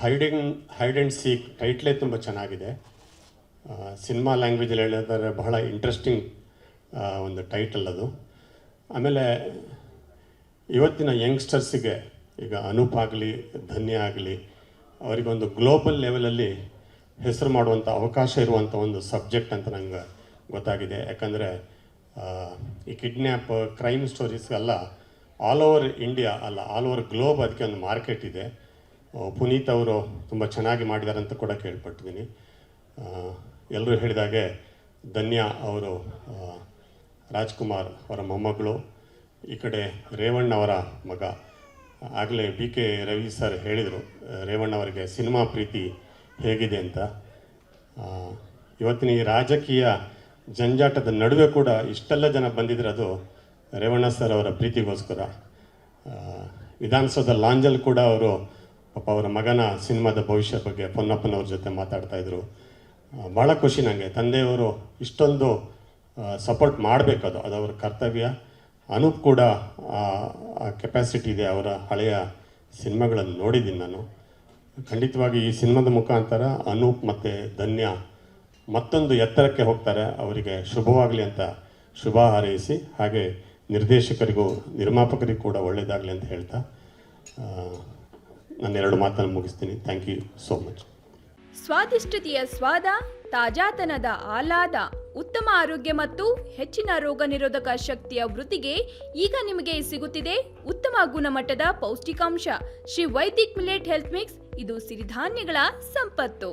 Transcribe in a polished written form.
Hide and seek ಟೈಟ್ಲೇ ತುಂಬ ಚೆನ್ನಾಗಿದೆ. Cinema ಲ್ಯಾಂಗ್ವೇಜಲ್ಲಿ ಹೇಳಿದರೆ ಬಹಳ ಇಂಟ್ರೆಸ್ಟಿಂಗ್ ಒಂದು ಟೈಟಲ್ ಅದು. ಆಮೇಲೆ ಇವತ್ತಿನ ಯಂಗ್ಸ್ಟರ್ಸಿಗೆ ಈಗ ಅನೂಪ್ ಆಗಲಿ ಧನ್ಯ ಆಗಲಿ ಅವರಿಗೊಂದು ಗ್ಲೋಬಲ್ ಲೆವೆಲಲ್ಲಿ ಹೆಸರು ಮಾಡುವಂಥ ಅವಕಾಶ ಇರುವಂಥ ಒಂದು ಸಬ್ಜೆಕ್ಟ್ ಅಂತ ನಂಗೆ ಗೊತ್ತಾಗಿದೆ. ಯಾಕಂದರೆ ಈ ಕಿಡ್ನ್ಯಾಪ್ ಕ್ರೈಮ್ ಸ್ಟೋರೀಸ್ಗೆಲ್ಲ ಆಲ್ ಓವರ್ ಇಂಡಿಯಾ ಅಲ್ಲ, ಆಲ್ ಓವರ್ ಗ್ಲೋಬ್ ಅದಕ್ಕೆ ಒಂದು ಮಾರ್ಕೆಟ್ ಇದೆ. ಪುನೀತ್ ಅವರು ತುಂಬ ಚೆನ್ನಾಗಿ ಮಾಡಿದ್ದಾರೆ ಅಂತ ಕೂಡ ಕೇಳ್ಪಟ್ಟಿದ್ದೀನಿ. ಎಲ್ಲರೂ ಹೇಳಿದಾಗೆ ಧನ್ಯ ಅವರು ರಾಜ್ಕುಮಾರ್ ಅವರ ಮೊಮ್ಮಗಳು, ಈ ಕಡೆ ರೇವಣ್ಣ ಅವರ ಮಗ. ಆಗಲೇ ಬಿ ಕೆ ರವಿ ಸರ್ ಹೇಳಿದರು ರೇವಣ್ಣ ಅವರಿಗೆ ಸಿನಿಮಾ ಪ್ರೀತಿ ಹೇಗಿದೆ ಅಂತ. ಇವತ್ತಿನ ಈ ರಾಜಕೀಯ ಜಂಜಾಟದ ನಡುವೆ ಕೂಡ ಇಷ್ಟೆಲ್ಲ ಜನ ಬಂದಿದ್ರೆ ಅದು ರೇವಣ್ಣ ಸರ್ ಅವರ ಪ್ರೀತಿಗೋಸ್ಕರ. ವಿಧಾನಸೌಧ ಲಾಂಜಲ್ಲಿ ಕೂಡ ಅವರು ಪಾಪ ಅವರ ಮಗನ ಸಿನಿಮಾದ ಭವಿಷ್ಯ ಬಗ್ಗೆ ಪೊನ್ನಪ್ಪನವ್ರ ಜೊತೆ ಮಾತಾಡ್ತಾಯಿದ್ರು. ಭಾಳ ಖುಷಿ ನನಗೆ. ತಂದೆಯವರು ಇಷ್ಟೊಂದು ಸಪೋರ್ಟ್ ಮಾಡಬೇಕು, ಅದು ಅವರ ಕರ್ತವ್ಯ. ಅನೂಪ್ ಕೂಡ ಆ ಕೆಪಾಸಿಟಿ ಇದೆ. ಅವರ ಹಳೆಯ ಸಿನಿಮಾಗಳನ್ನು ನೋಡಿದ್ದೀನಿ ನಾನು. ಖಂಡಿತವಾಗಿ ಈ ಸಿನಿಮಾದ ಮುಖಾಂತರ ಅನೂಪ್ ಮತ್ತು ಧನ್ಯ ಮತ್ತೊಂದು ಎತ್ತರಕ್ಕೆ ಹೋಗ್ತಾರೆ. ಅವರಿಗೆ ಶುಭವಾಗಲಿ ಅಂತ ಶುಭ ಹಾರೈಸಿ, ಹಾಗೆ ನಿರ್ದೇಶಕರಿಗೂ ನಿರ್ಮಾಪಕರಿಗೂ ಕೂಡ ಒಳ್ಳೆಯದಾಗಲಿ ಅಂತ ಹೇಳ್ತಾ ನಾನು 2 ಮಾತನ್ನು ಮುಗಿಸ್ತೀನಿ. Thank you so much. ಸ್ವಾದಿಷ್ಟತೆಯ ಸ್ವಾದ, ತಾಜಾತನದ ಆಹ್ಲಾದ, ಉತ್ತಮ ಆರೋಗ್ಯ ಮತ್ತು ಹೆಚ್ಚಿನ ರೋಗ ನಿರೋಧಕ ಶಕ್ತಿಯ ವೃದ್ಧಿಗೆ ಈಗ ನಿಮಗೆ ಸಿಗುತ್ತಿದೆ ಉತ್ತಮ ಗುಣಮಟ್ಟದ ಪೌಷ್ಟಿಕಾಂಶ. Shri Vaidik millet health mix, ಇದು ಸಿರಿಧಾನ್ಯಗಳ ಸಂಪತ್ತು.